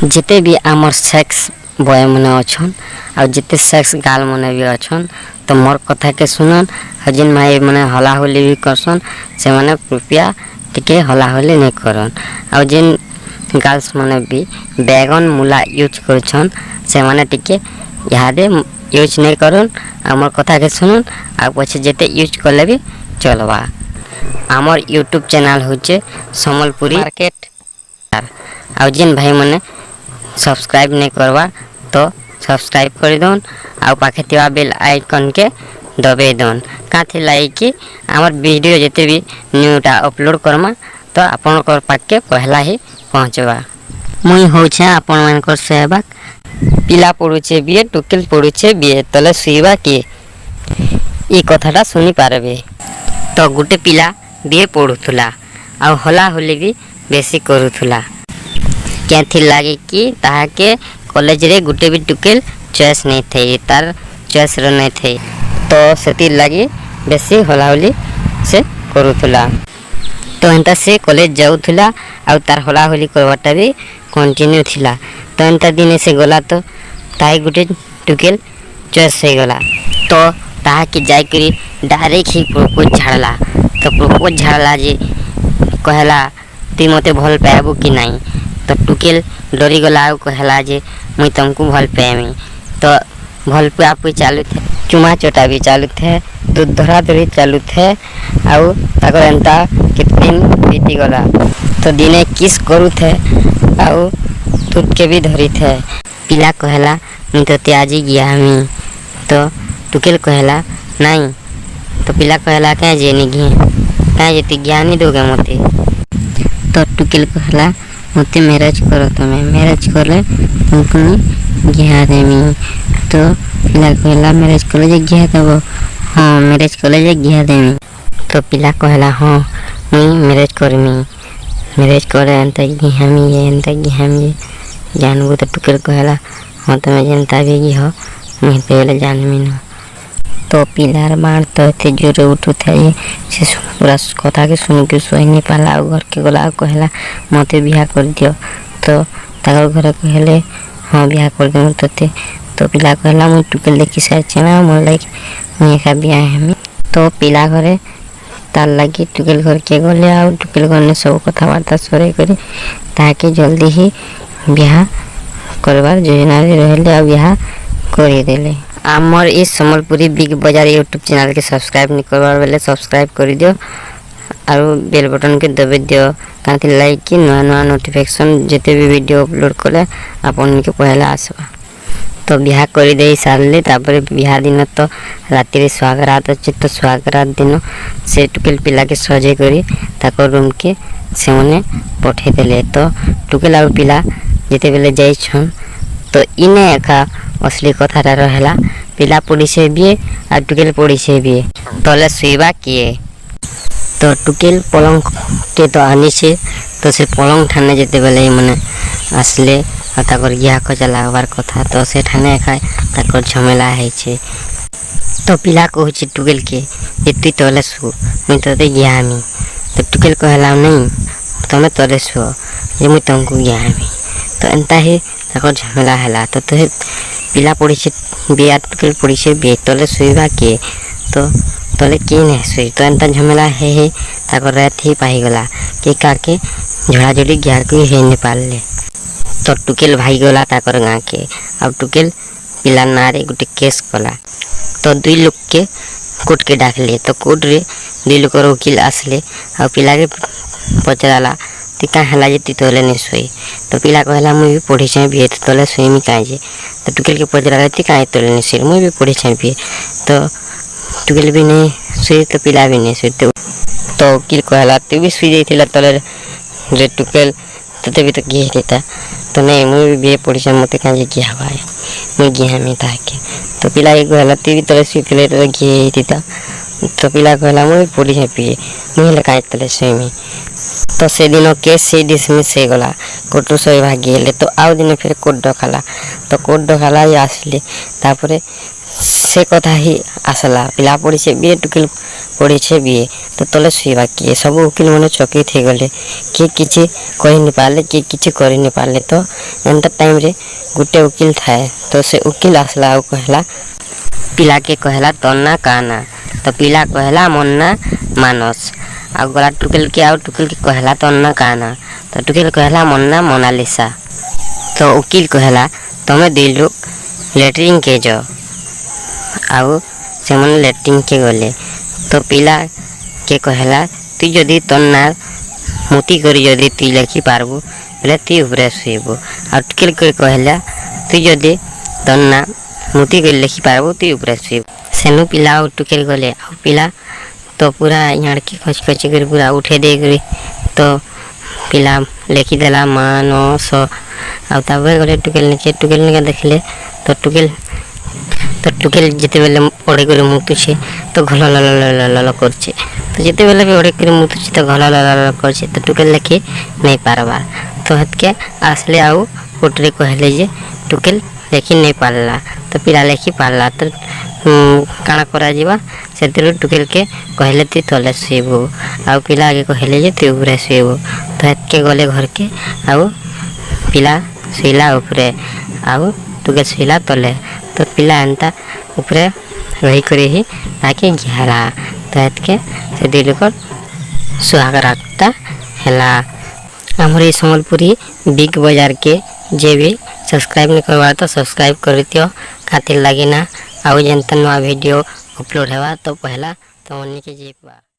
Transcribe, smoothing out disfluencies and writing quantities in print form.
जिते भी आमर सेक्स बॉय मैंने अच्छन आ जिते सेक्स गाल मैंने भी अच्छन तो मोर कथा के सुनन और जिन भाई मैंने हला होली भी करसन से मैंने कृपया टिके हला होली नहीं करन और जिन गर्ल्स मैंने भी बैगन मूला यूज करछन से मैंने टिके यादे यूज नहीं करन आ मोर कथा के सुनन आ पछे जेते यूज करले भी चलवा। आमर यूट्यूब चैनल होचे समलपुरी मार्केट और जिन भाई मैंने सब्सक्राइब नहीं करवा तो सब्सक्राइब कर दन आ पाखे थिवा बेल आइकन के दबे दन काथी लाइक कि आमर वीडियो जेते भी न्यूटा अपलोड करमा तो आपन कर पाके पहला ही पहुँचवा। मुई होछे आपन मानकर सेवक पिला पड़ुछे बीए टुकेल पड़ुछे बीए तले सुईबा किए ई कथाटा सुनी पारबे। तो गुटे पिला बीए पड़ुथुला आ हला होली भी बेसी करूथुला क्या लगे कि ताके कॉलेज रे गुटे भी टुकेल चॉइस नहीं थे तार चॉइस रो नहीं थे तो सेति लगी बेसी हला होली से करूथुला। तो एंता से कॉलेज जाऊथुला आ तार हला होली करवाटा भी कंटिन्यू थिला। तो एंता दिन से गला तो ताई गुटे टुकेल चॉइस हो गला तो ताहा के जाय करी डायरेक्ट ही प्रपोज झाड़ला। तो प्रपोज झाड़ला जे कहला ती मते भल पाबो कि नहीं तो टुकेल डरी गला आ कहला जे मुई तुमको भल पाएमी। तो भल पाप चालू थे चुमा चोटा भी चालू थे दूध धरा धरी चालू थे आउ ताकर एंता कितने दिन बीती गला तो दिने किस करू थे आउ दूध के भी धरी थे। पिला कहला मुई तो त्याजी गया हमी तो टुकेल कहला नहीं तो पिला कहला क्या जे नहीं गे क्या जेती ज्ञानी दोगे मते। तो टुकेल कहला मते मैरिज करो तुम्हें मैरिज करले तुमको घिया देमी। तो पिला कहला मैरिज कर जे घिया देबो हाँ मैरिज कर जे घिया देमी। तो पिला कहला हाँ मुई मैरिज करमी मैरिज करे एंता घियामी एंता घियामी जानबो। तो टुकेल कहला हाँ तुम्हें जनता भी घी हो मुई पहले जानमी न। तो पिलार मार तो थे जोरे उठू थे से पूरा कथा के सुन के सही नहीं पाला घर के गला कहला मते बिहा कर दियो। तो ताकर घर कहले हाँ बिहा कर दे तोते। तो पिला कहला मुई टुकेल देखी सारछे ना मोर लाइक मुई एका बिहा हेमी। तो पिला घरे तार लगी टुकेल घर के गले आ टुकेल घर ने सब कथबार्ता सरे करे ताके जल्दी ही बिहा करवार योजना रहले आ बिहा करी देले। आमर इस समलपुरी बिग बाजार यूट्यूब चैनल के सब्सक्राइब नहीं करवार बेले सब्सक्राइब कर दियो और बेल बटन के दबे दियो कांति लाइक कि नया नया नोटिफिकेशन जिते भी वीडियो अपलोड कले आपन के पहला आसवा। तो बिहा कर दे सारे तापर बिहा दिन तो राति रे स्वागरात अच्छे तो स्वागरात दिन से टुकेल पिला के सजे करी ताको रूम के से मने पठे देले। तो टुकेल और पिला जिते बेले जाइछन तो इने एका असली कथाटा रहला पिला पड़ी से बिए आ टुकेल पड़ी से बिए तले सुईबा किए। तो टुकेल पलंग के तो आनी से तो से पलंग ठाने जेते बेले माने आसले आ ताकर गिया खजा लागबार कथा तो से ठाने एका ताकर झमेला है छे। तो पिला कहूची टुकेल के जे तुई तले सु मुई तते गियामी। तो टुकेल कहला नहीं तमे तले सु जे मुई तुमको गियामी। तो एंता ही ताकर झमेला हैला। तो तुहे पिला पड़ी से बिया टुकेल पड़ी से बे तले सुईबा के तो तले के नहीं सुई। तो एंता झमेला है ताकर रात ही पाई गला के काके झड़ा झड़ी ग्यार को है नेपाल ले। तो टुकेल भाई गला ताकर गाँ के अब टुकेल पिला नारे गुटे केस कला। तो दुई लोग के कोर्ट के डाक ले। तो कोर्ट रे दुई लोग वकील आसले और पिला के पचराला ती क्या है जे ती तले नहीं सोई। तो पिला कहला मुई भी पढ़ी चाहे भी तले सोईमी कहीं जे। तो टुकेल के पचरा ती कहीं तले नहीं सोई मुई भी पढ़ी चाहे भी। तो टुकेल भी नहीं सोई तो पिला भी नहीं सोई। तो वकील कहला तू भी सोई जाइथिला तले रे टुकेल तते भी तो गिए देता। तो नहीं मुई भी पढ़ी चाहे मते कहीं गिया हवा मुई गिया में ताके। तो पिला एक कहला तू भी तले सोई तो गिए देता। तो पिला कहला मुई पढ़ी चाहे भी मुई कहीं तले सोईमी। तो से दिन केस से डिसमिस हो गला कोर्ट सही भागी। तो आउ दिन फिर कोर्ट डकाला। तो कोर्ट डकाला आसले तापर से कथा ही आसला पिला पढ़ी से बीए टुकेल पढ़ी से बीए तो तले शुवा किए सब वकिल मैंने चकित हो गले किए किसी कही नहीं पारे किए किसी कर नहीं पारे तो एंता टाइम रे गोटे वकिल थाए तो से वकिल आसला और कहला पिला के कहला तना काना तो पिला कहला मन्ना मानस आ गला टुकेल के आउ टुकेल के कहला तना काना तो टुकेल कहला मन्ना मोनालिसा तो वकिल कहला तमें दुई लोग लेटरिन के जाओ आउ से मन लेटरिन के गले तो पिला के कहला तु जदि तोर ना मुती करी जदि तु लेखि पारबू बोले तु उपरे शुबू आ टुकेल के कहला तु जदि तोर ना मुती कर लेखि पारबू तु उपरे शुबू सेनु पिला आउ टुकेल गले आ पिला तो पूरा यहाँ के खच खच कर पूरा उठे दे करी तो पिला लेखि देला मानस आ गले टुकेल निके देखले तो टुकेल जिते बेले ओढ़े कर मुतुचे तो घल ल करछे तो जिते बेले भी ओढ़े कर मुतुचे तो घल ल करछे तो टुकेल लेखि नहीं पारबा तो हतके आसले आउ कोटरे कहले जे टुकेल लेखि नहीं पारला तो पिला लेखि पारला तो काଣା करा जीवा से टुकेल के कहले तु तले शुबू आ पिला आगे कहले जे तु उपरे शुबू तो हतके गले घर के आउ पिला शुला उपरे आउ टुकेल शुला तले तो पिला एंता उपरे रही करे ही आके घेरा तो हतके से दुई लोग सुहाग रखता है आमर सम्बलपुरी बिग बाजार के जे भी सब्सक्राइब नहीं करवा तो सब्सक्राइब कर दियो खातिर लगी ना आउ जनता नुआ वीडियो अपलोड हेवा तो पहला तो उन्हीं के जीपवा।